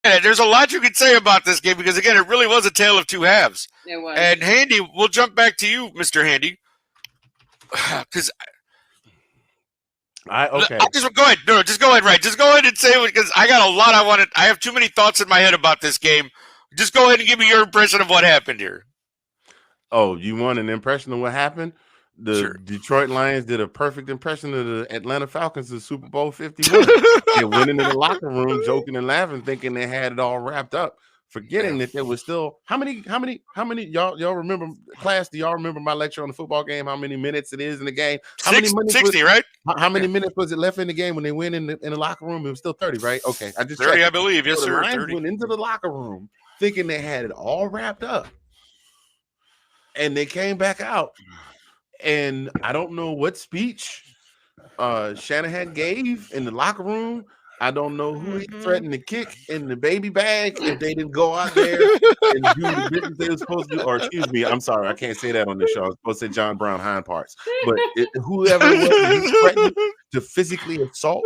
there's a lot you could say about this game because again, it really was a tale of two halves. It was. And Handy, we'll jump back to you, Mr. Handy, because Okay. just go ahead. No, just go ahead. Right, just go ahead and say it because I got a lot I wanted. I have too many thoughts in my head about this game. Just go ahead and give me your impression of what happened here. Oh, you want an impression of what happened? The Sure. Detroit Lions did a perfect impression of the Atlanta Falcons in Super Bowl 51. They went into the locker room joking and laughing, thinking they had it all wrapped up, forgetting that there was still how many y'all remember class? Do y'all remember my lecture on the football game? How many minutes it is in the game? How many minutes 60, right? How many minutes was it left in the game when they went in the locker room? It was still 30, right? Okay, I just 30, checked. I believe. Yes, So sir. the Lions 30. went into the locker room thinking they had it all wrapped up, and they came back out. And I don't know what speech Shanahan gave in the locker room. I don't know who he threatened to kick in the baby bag if they didn't go out there and do the business they were supposed to do. Or excuse me, I'm sorry, I can't say that on this show. I was supposed to say John Brown hind parts. But whoever it was he threatened to physically assault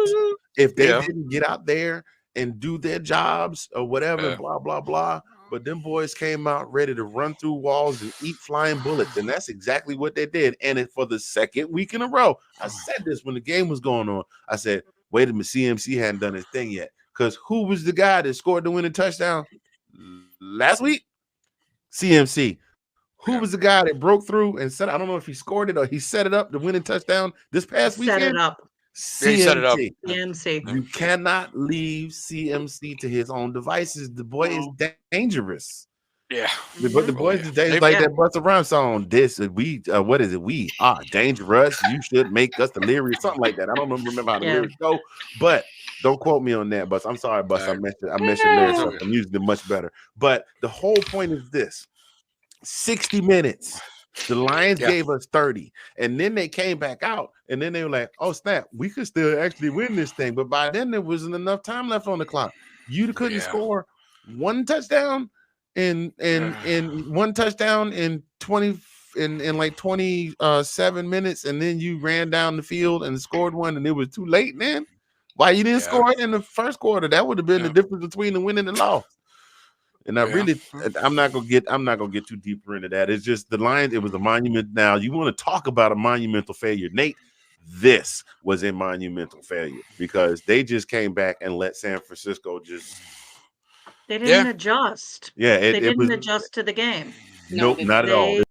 if they didn't get out there and do their jobs or whatever, blah, blah, blah. But them boys came out ready to run through walls and eat flying bullets. And that's exactly what they did. And for the second week in a row, I said this when the game was going on. I said, wait a minute, CMC hadn't done his thing yet. Because who was the guy that scored the winning touchdown last week? CMC. Who was the guy that broke through and said, I don't know if he scored it or he set it up, the winning touchdown this past weekend? Set it up. He set it up. CMC. You cannot leave CMC to his own devices. The boy is dangerous. Yeah. But the boys is dangerous like that Busta Rhymes song. This what is it? We are dangerous. You should make us delirious. Something like that. I don't remember how the lyrics go, but don't quote me on that, Bus. I'm sorry, Bus. I messed your lyrics up. I'm using it much better. But the whole point is this: 60 minutes. The Lions gave us 30, and then they came back out, and then they were like, "Oh snap, we could still actually win this thing." But by then there wasn't enough time left on the clock. You couldn't score one touchdown in 27 minutes, and then you ran down the field and scored one, and it was too late. Then why you didn't score it in the first quarter? That would have been the difference between the win and the loss. And I'm not gonna get too deeper into that. It's just the Lions. It was a monument. Now you want to talk about a monumental failure, Nate? This was a monumental failure because they just came back and let San Francisco just. They didn't adjust. Yeah, they didn't adjust to the game. Nope, not at all.